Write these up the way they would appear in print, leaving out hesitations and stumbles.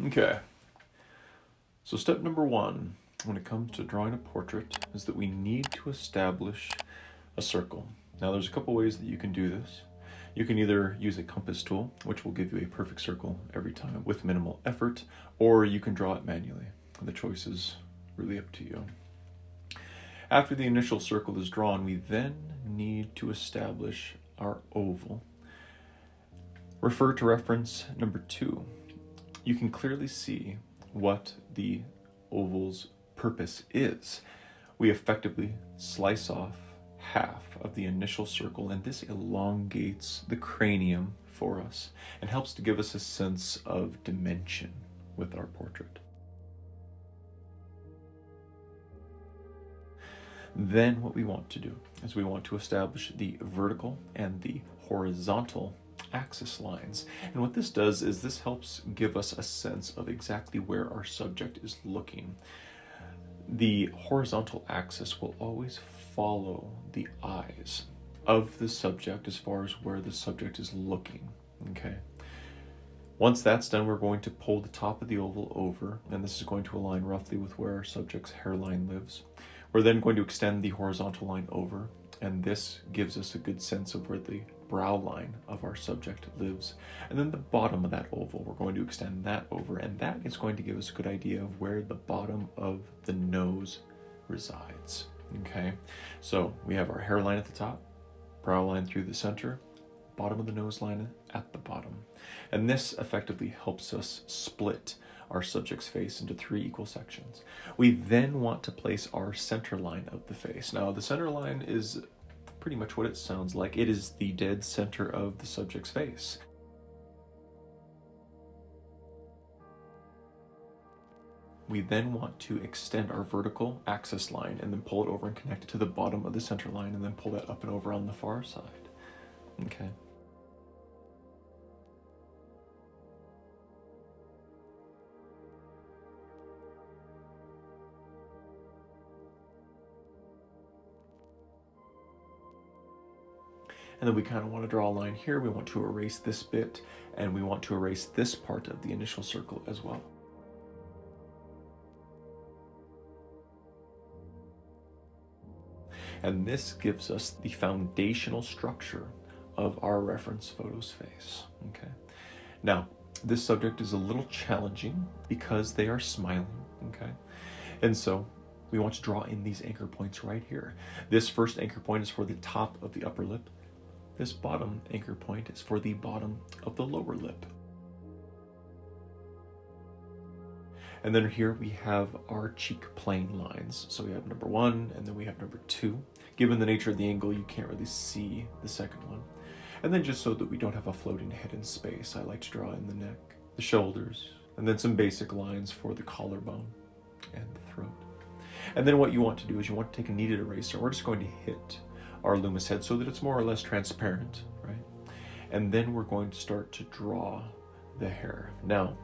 Okay, so step number one when it comes to drawing a portrait is that we need to establish a circle. Now there's a couple ways that you can do this. You can either use a compass tool, which will give you a perfect circle every time with minimal effort, or you can draw it manually. The choice is really up to you. After the initial circle is drawn, we then need to establish our oval. Refer to reference number 2. You can clearly see what the oval's purpose is. We effectively slice off half of the initial circle, and this elongates the cranium for us and helps to give us a sense of dimension with our portrait. Then what we want to do is we want to establish the vertical and the horizontal axis lines. And what this does is this helps give us a sense of exactly where our subject is looking. The horizontal axis will always follow the eyes of the subject as far as where the subject is looking, okay? Once that's done, we're going to pull the top of the oval over, and this is going to align roughly with where our subject's hairline lives. We're then going to extend the horizontal line over, and this gives us a good sense of where the brow line of our subject lives. And then the bottom of that oval, we're going to extend that over, and that is going to give us a good idea of where the bottom of the nose resides. Okay, so we have our hairline at the top, brow line through the center, bottom of the nose line at the bottom. And this effectively helps us split our subject's face into 3 equal sections. We then want to place our center line of the face. Now, the center line is pretty much what it sounds like. It is the dead center of the subject's face. We then want to extend our vertical axis line and then pull it over and connect it to the bottom of the center line and then pull that up and over on the far side. Okay. And then we kind of want to draw a line here. We want to erase this bit, and we want to erase this part of the initial circle as well. And this gives us the foundational structure of our reference photo's face, okay? Now, this subject is a little challenging because they are smiling, okay? And so we want to draw in these anchor points right here. This first anchor point is for the top of the upper lip. This bottom anchor point is for the bottom of the lower lip. And then here we have our cheek plane lines. So we have number 1 and then we have number 2. Given the nature of the angle, you can't really see the second one. And then just so that we don't have a floating head in space, I like to draw in the neck, the shoulders, and then some basic lines for the collarbone and the throat. And then what you want to do is you want to take a kneaded eraser. We're just going to hit our Loomis head so that it's more or less transparent, right? And then we're going to start to draw the hair. Now,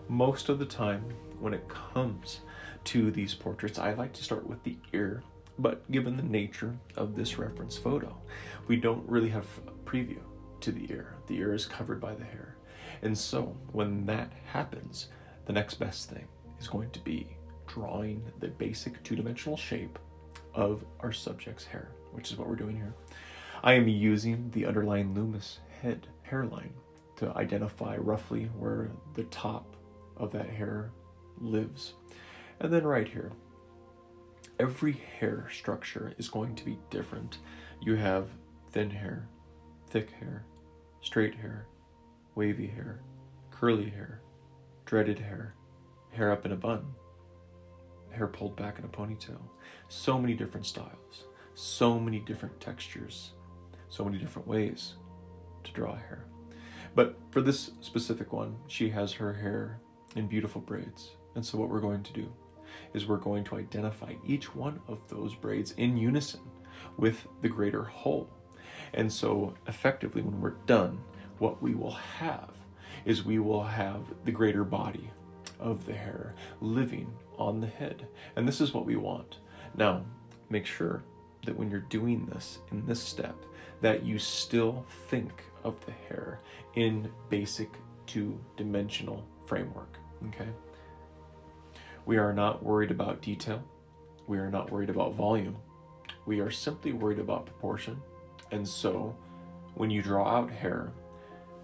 most of the time when it comes to these portraits, I like to start with the ear, but given the nature of this reference photo, we don't really have a preview to the ear. The ear is covered by the hair. And so when that happens, the next best thing is going to be drawing the basic 2-dimensional shape of our subject's hair, which is what we're doing here. I am using the underlying Loomis head hairline to identify roughly where the top of that hair lives. And then right here, every hair structure is going to be different. You have thin hair, thick hair, straight hair, wavy hair, curly hair, dreaded hair, hair up in a bun, hair pulled back in a ponytail. So many different styles, so many different textures, so many different ways to draw hair. But for this specific one, she has her hair in beautiful braids. And so what we're going to do is we're going to identify each one of those braids in unison with the greater whole. And so effectively when we're done, what we will have is we will have the greater body of the hair living on the head. And this is what we want. Now, make sure that when you're doing this in this step, that you still think of the hair in basic 2-dimensional framework. okay? We are not worried about detail. We are not worried about volume. We are simply worried about proportion. And so when you draw out hair,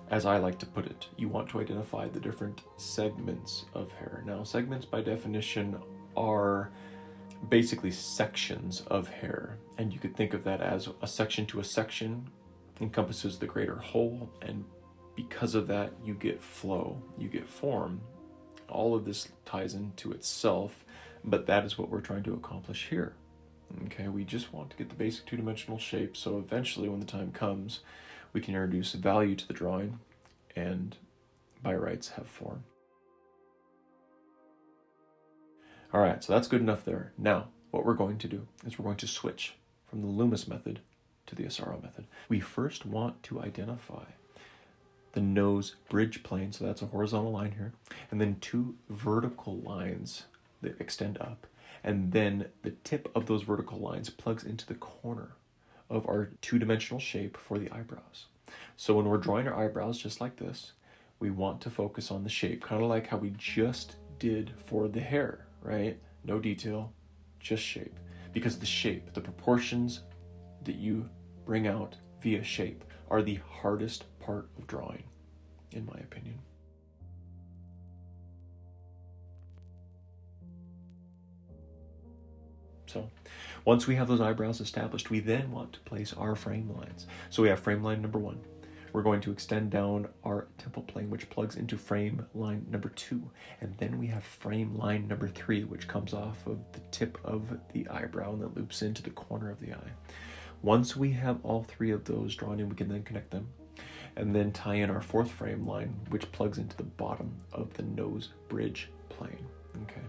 as I like to put it, you want to identify the different segments of hair. Now, segments by definition are basically sections of hair. And you could think of that as a section to a section encompasses the greater whole. And because of that, you get flow, you get form. All of this ties into itself, but that is what we're trying to accomplish here. Okay, we just want to get the basic two-dimensional shape, so eventually when the time comes, we can introduce value to the drawing and by rights have form. All right, so that's good enough there. Now, what we're going to do is we're going to switch from the Loomis method to the Asaro method. We first want to identify the nose bridge plane, so that's a horizontal line here, and then two vertical lines that extend up. And then the tip of those vertical lines plugs into the corner of our two-dimensional shape for the eyebrows. So when we're drawing our eyebrows just like this, we want to focus on the shape, kind of like how we just did for the hair, right? No detail, just shape. Because the shape, the proportions that you bring out via shape are the hardest part of drawing, in my opinion. So once we have those eyebrows established, we then want to place our frame lines. So we have frame line number 1. We're going to extend down our temple plane, which plugs into frame line number 2. And then we have frame line number 3, which comes off of the tip of the eyebrow and that loops into the corner of the eye. Once we have all 3 of those drawn in, we can then connect them and then tie in our 4th frame line, which plugs into the bottom of the nose bridge plane. Okay.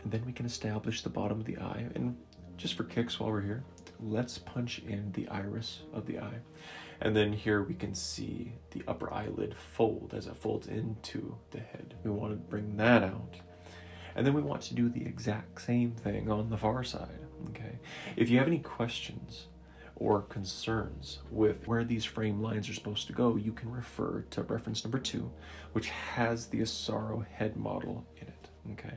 And then we can establish the bottom of the eye. And just for kicks while we're here, let's punch in the iris of the eye. And then here we can see the upper eyelid fold as it folds into the head. We want to bring that out. And then we want to do the exact same thing on the far side, okay? If you have any questions or concerns with where these frame lines are supposed to go, you can refer to reference number 2, which has the Asaro head model in it, okay?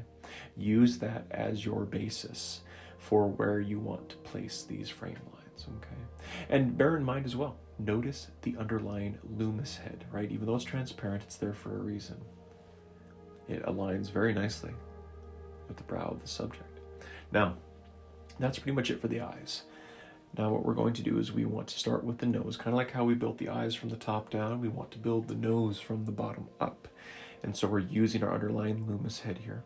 Use that as your basis for where you want to place these frame lines, okay? And bear in mind as well, notice the underlying Loomis head, right? Even though it's transparent, it's there for a reason. It aligns very nicely with the brow of the subject. Now, that's pretty much it for the eyes. Now what we're going to do is we want to start with the nose, kind of like how we built the eyes from the top down. We want to build the nose from the bottom up. And so we're using our underlying Loomis head here.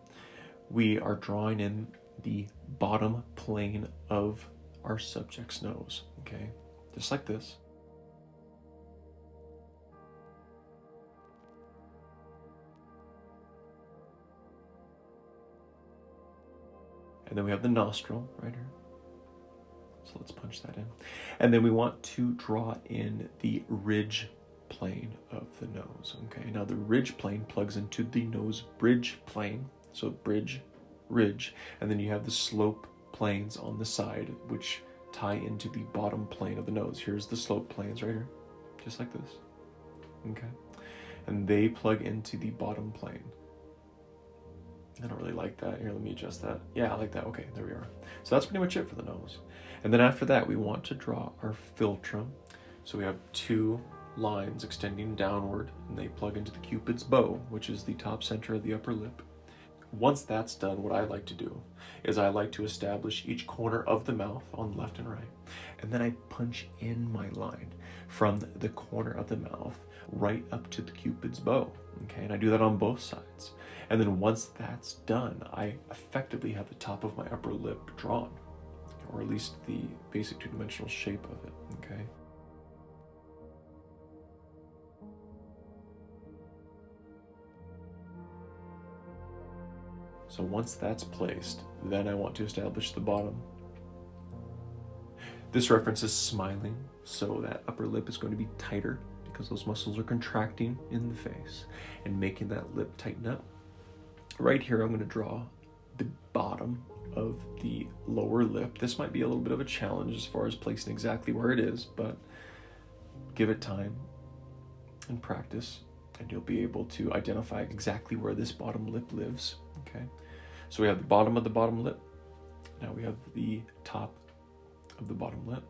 We are drawing in the bottom plane of our subject's nose, okay? Just like this. And then we have the nostril right here. So let's punch that in. And then we want to draw in the ridge plane of the nose, okay? Now the ridge plane plugs into the nose bridge plane. So bridge, ridge, and then you have the slope planes on the side, which tie into the bottom plane of the nose. Here's the slope planes right here, just like this, okay? And they plug into the bottom plane. I don't really like that. Here, let me adjust that. Yeah, I like that. Okay, there we are. So that's pretty much it for the nose. And then after that, we want to draw our philtrum. So we have 2 lines extending downward, and they plug into the Cupid's bow, which is the top center of the upper lip. Once that's done, what I like to do is I like to establish each corner of the mouth on the left and right. And then I punch in my line from the corner of the mouth right up to the Cupid's bow, okay? And I do that on both sides. And then once that's done, I effectively have the top of my upper lip drawn, or at least the basic two-dimensional shape of it, okay? So once that's placed, then I want to establish the bottom. This reference is smiling, so that upper lip is going to be tighter because those muscles are contracting in the face and making that lip tighten up. Right here, I'm going to draw the bottom of the lower lip. This might be a little bit of a challenge as far as placing exactly where it is, but give it time and practice, and you'll be able to identify exactly where this bottom lip lives. Okay, so we have the bottom of the bottom lip. Now we have the top of the bottom lip.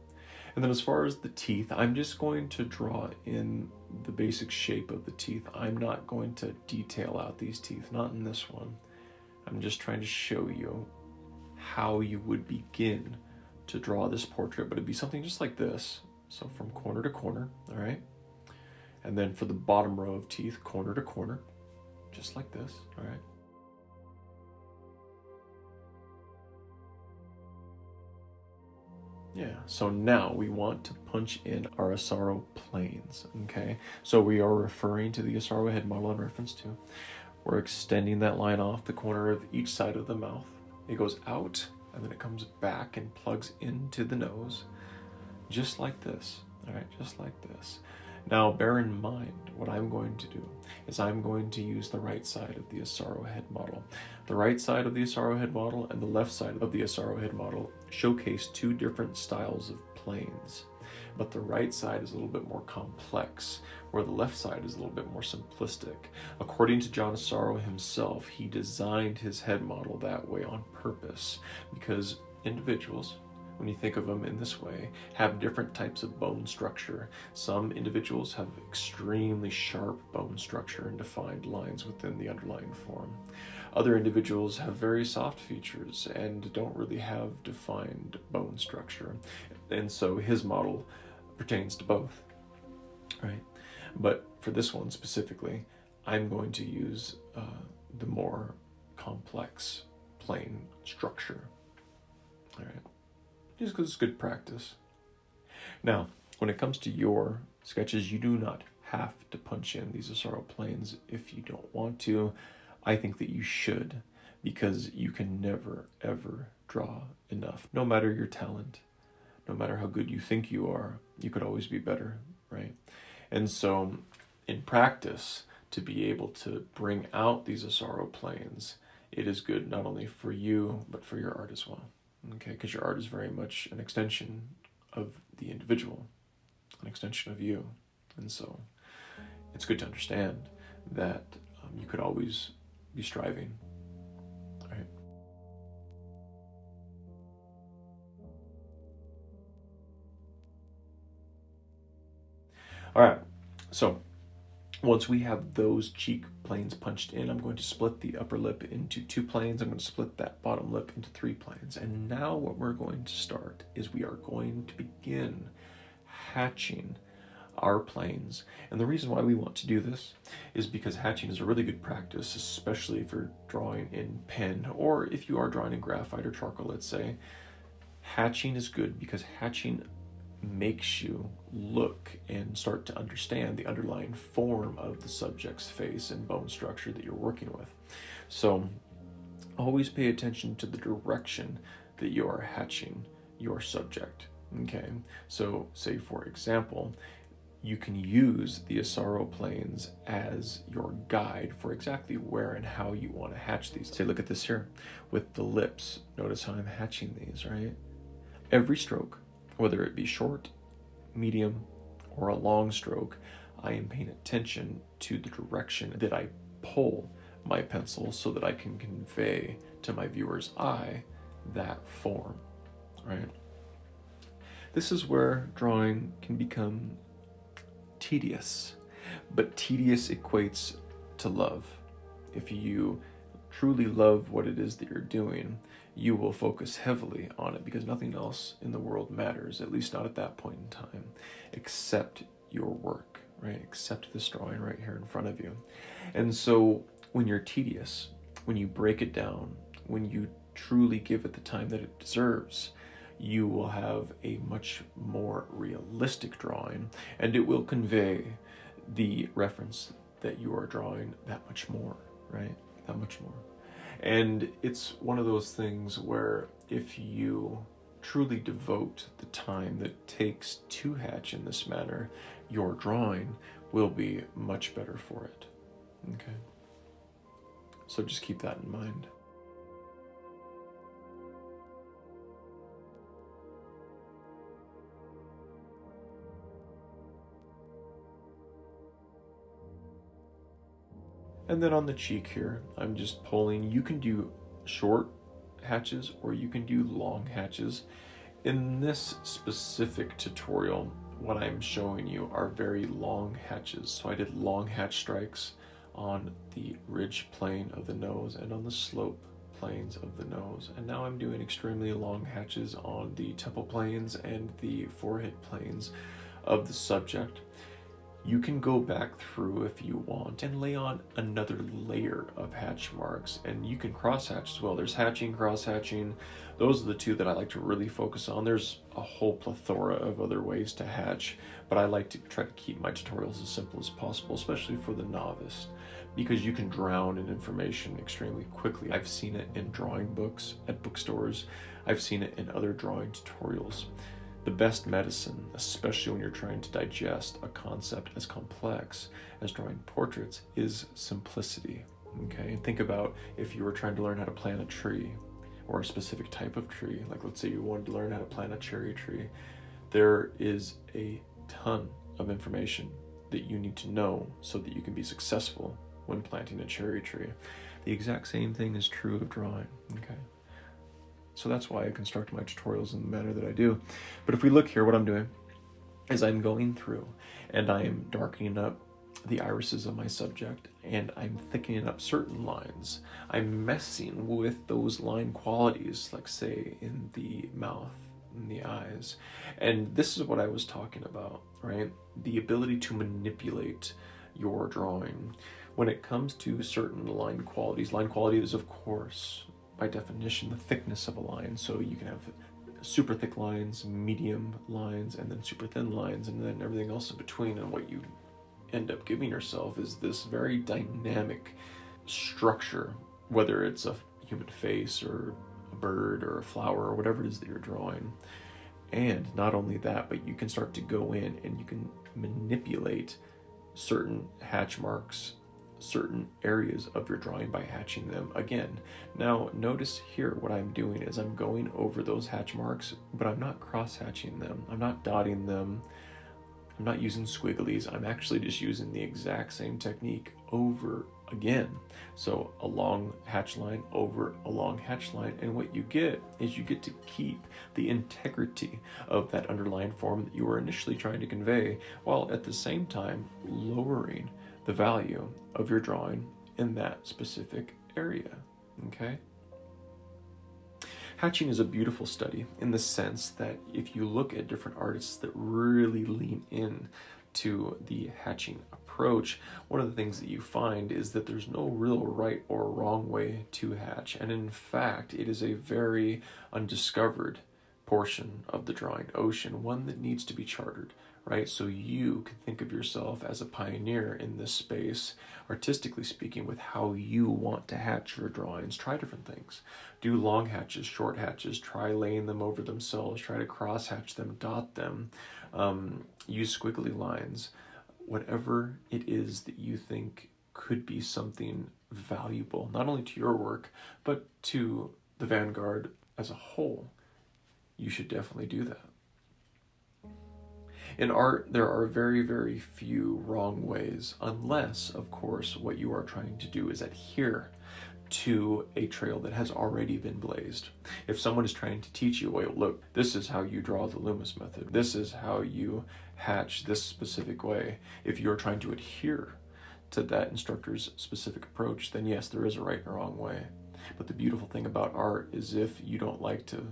And then as far as the teeth, I'm just going to draw in the basic shape of the teeth. I'm not going to detail out these teeth, not in this one. I'm just trying to show you how you would begin to draw this portrait, but it'd be something just like this. So from corner to corner, all right? And then for the bottom row of teeth, corner to corner, just like this, all right? Yeah, so now we want to punch in our Asaro planes, okay? So we are referring to the Asaro head model in reference to. We're extending that line off the corner of each side of the mouth. It goes out, and then it comes back and plugs into the nose, just like this, all right? Just like this. Now, bear in mind, what I'm going to do is I'm going to use the right side of the Asaro head model. The right side of the Asaro head model and the left side of the Asaro head model showcase two different styles of planes, but the right side is a little bit more complex, where the left side is a little bit more simplistic. According to John Asaro himself, he designed his head model that way on purpose because individuals, when you think of them in this way, have different types of bone structure. Some individuals have extremely sharp bone structure and defined lines within the underlying form. Other individuals have very soft features and don't really have defined bone structure. And so his model pertains to both, right? But for this one specifically, I'm going to use the more complex plane structure, all right? Just because it's good practice. Now, when it comes to your sketches, you do not have to punch in these Asaro planes if you don't want to. I think that you should, because you can never, ever draw enough. No matter your talent, no matter how good you think you are, you could always be better, right? And so, in practice, to be able to bring out these Asaro planes, it is good not only for you, but for your art as well. Okay, because your art is very much an extension of the individual, an extension of you. And so it's good to understand that you could always be striving, right? All right, so once we have those cheek planes punched in, I'm going to split the upper lip into 2 planes. I'm going to split that bottom lip into 3 planes. And now what we're going to start is we are going to begin hatching our planes. And the reason why we want to do this is because hatching is a really good practice, especially if you're drawing in pen, or if you are drawing in graphite or charcoal, let's say. Hatching is good because hatching makes you look and start to understand the underlying form of the subject's face and bone structure that you're working with. So always pay attention to the direction that you are hatching your subject. Okay, so say for example, you can use the Asaro planes as your guide for exactly where and how you want to hatch these. Say, look at this here with the lips. Notice how I'm hatching these, right? Every stroke, whether it be short, medium, or a long stroke, I am paying attention to the direction that I pull my pencil so that I can convey to my viewer's eye that form, right? This is where drawing can become tedious, but tedious equates to love. If you truly love what it is that you're doing, you will focus heavily on it because nothing else in the world matters, at least not at that point in time, except your work, right? Except this drawing right here in front of you. And so when you're tedious, when you break it down, when you truly give it the time that it deserves, you will have a much more realistic drawing, and it will convey the reference that you are drawing that much more, right? That much more. And it's one of those things where if you truly devote the time that it takes to hatch in this manner, your drawing will be much better for it. Okay? So just keep that in mind. And then on the cheek here, I'm just pulling. You can do short hatches or you can do long hatches. In this specific tutorial, what I'm showing you are very long hatches. So I did long hatch strikes on the ridge plane of the nose and on the slope planes of the nose. And now I'm doing extremely long hatches on the temple planes and the forehead planes of the subject. You can go back through if you want and lay on another layer of hatch marks, and you can cross hatch as well. There's hatching, cross hatching. Those are the two that I like to really focus on. There's a whole plethora of other ways to hatch, but I like to try to keep my tutorials as simple as possible, especially for the novice, because you can drown in information extremely quickly. I've seen it in drawing books at bookstores. I've seen it in other drawing tutorials. The best medicine, especially when you're trying to digest a concept as complex as drawing portraits, is simplicity. Okay, and think about if you were trying to learn how to plant a tree or a specific type of tree, like let's say you wanted to learn how to plant a cherry tree. There is a ton of information that you need to know so that you can be successful when planting a cherry tree. The exact same thing is true of drawing, okay? So that's why I construct my tutorials in the manner that I do. But if we look here, what I'm doing is I'm going through and I am darkening up the irises of my subject and I'm thickening up certain lines. I'm messing with those line qualities, like say in the mouth, in the eyes. And this is what I was talking about, right? The ability to manipulate your drawing. When it comes to certain line qualities is of course, by definition, the thickness of a line. So you can have super thick lines, medium lines, and then super thin lines, and then everything else in between. And what you end up giving yourself is this very dynamic structure, whether it's a human face or a bird or a flower or whatever it is that you're drawing. And not only that, but you can start to go in and you can manipulate certain hatch marks, certain areas of your drawing by hatching them again. Now notice here what I'm doing is I'm going over those hatch marks, but I'm not cross hatching them. I'm not dotting them. I'm not using squigglies. I'm actually just using the exact same technique over again. So a long hatch line over a long hatch line, and what you get is you get to keep the integrity of that underlying form that you were initially trying to convey, while at the same time lowering the value of your drawing in that specific area, okay? Hatching is a beautiful study in the sense that if you look at different artists that really lean in to the hatching approach, one of the things that you find is that there's no real right or wrong way to hatch. And in fact, it is a very undiscovered portion of the drawing ocean, one that needs to be chartered, right? So you can think of yourself as a pioneer in this space, artistically speaking, with how you want to hatch your drawings. Try different things. Do long hatches, short hatches, try laying them over themselves, try to cross hatch them, dot them, use squiggly lines, whatever it is that you think could be something valuable, not only to your work, but to the vanguard as a whole. You should definitely do that. In art, there are very, very few wrong ways, unless, of course, what you are trying to do is adhere to a trail that has already been blazed. If someone is trying to teach you, well, look, this is how you draw the Loomis method. This is how you hatch this specific way. If you're trying to adhere to that instructor's specific approach, then yes, there is a right and a wrong way. But the beautiful thing about art is if you don't like to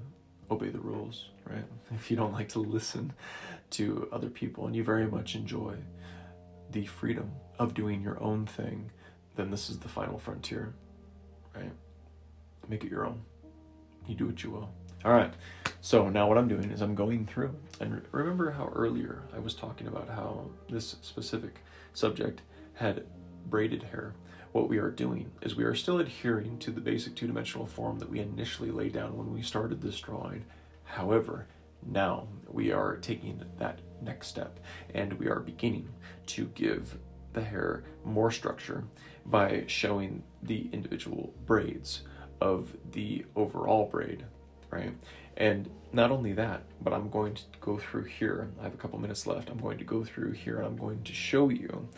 obey the rules, right? If you don't like to listen to other people and you very much enjoy the freedom of doing your own thing, then this is the final frontier, right? Make it your own. You do what you will. All right, so now what I'm doing is I'm going through, and remember how earlier I was talking about how this specific subject had braided hair. What we are doing is we are still adhering to the basic two-dimensional form that we initially laid down when we started this drawing. However, now we are taking that next step and we are beginning to give the hair more structure by showing the individual braids of the overall braid, right? And not only that, but I'm going to go through here. I have a couple minutes left. I'm going to go through here and I'm going to show you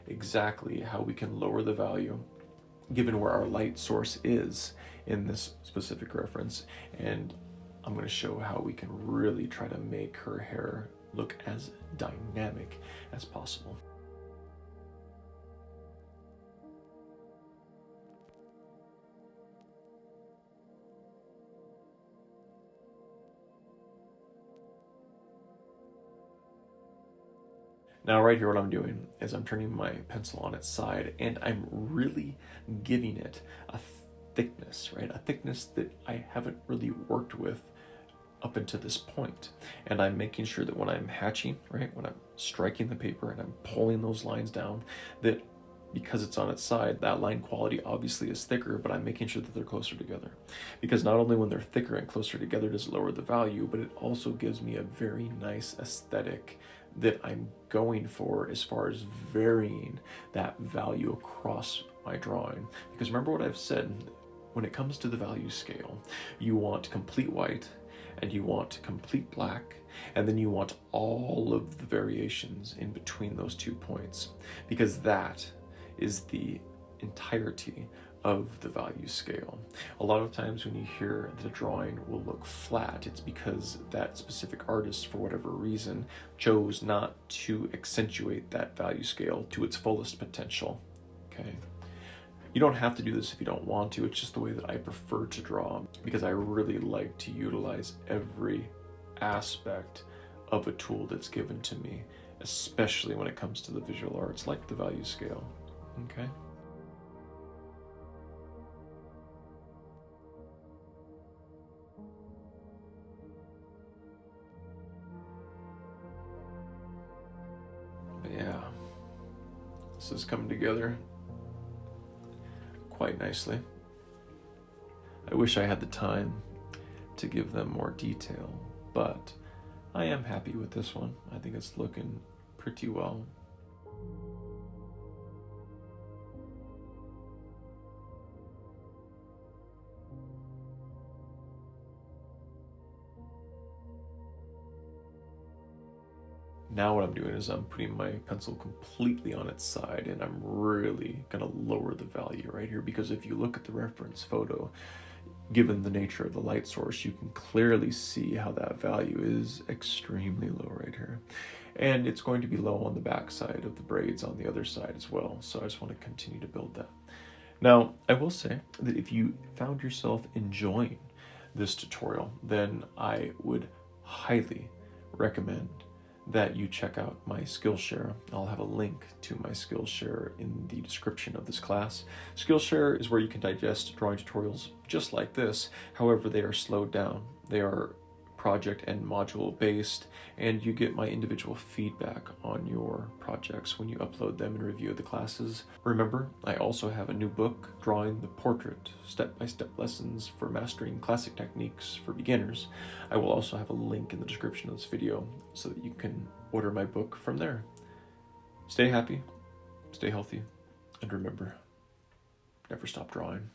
exactly how we can lower the value given where our light source is in this specific reference. And I'm going to show how we can really try to make her hair look as dynamic as possible. Now right here what I'm doing is I'm turning my pencil on its side and I'm really giving it a thickness, right? A thickness that I haven't really worked with up until this point. And I'm making sure that when I'm hatching, right, when I'm striking the paper and I'm pulling those lines down, that because it's on its side, that line quality obviously is thicker, but I'm making sure that they're closer together. Because not only when they're thicker and closer together does it lower the value, but it also gives me a very nice aesthetic that I'm going for as far as varying that value across my drawing. Because remember what I've said, when it comes to the value scale, you want complete white, and you want complete black, and then you want all of the variations in between those 2 points, because that is the entirety of the value scale. A lot of times when you hear that a drawing will look flat, it's because that specific artist, for whatever reason, chose not to accentuate that value scale to its fullest potential, okay? You don't have to do this if you don't want to. It's just the way that I prefer to draw, because I really like to utilize every aspect of a tool that's given to me, especially when it comes to the visual arts, like the value scale, okay? But yeah, this is coming together quite nicely. I wish I had the time to give them more detail, but I am happy with this one. I think it's looking pretty well. Now what I'm doing is I'm putting my pencil completely on its side, and I'm really gonna lower the value right here, because if you look at the reference photo, given the nature of the light source, you can clearly see how that value is extremely low right here. And it's going to be low on the back side of the braids on the other side as well. So I just want to continue to build that. Now, I will say that if you found yourself enjoying this tutorial, then I would highly recommend that you check out my Skillshare. I'll have a link to my Skillshare in the description of this class. Skillshare is where you can digest drawing tutorials just like this. However, they are slowed down. They are project and module based, and you get my individual feedback on your projects when you upload them and review the classes. Remember, I also have a new book, Drawing the Portrait, Step-by-Step Lessons for Mastering Classic Techniques for Beginners. I will also have a link in the description of this video so that you can order my book from there. Stay happy, stay healthy, and remember, never stop drawing.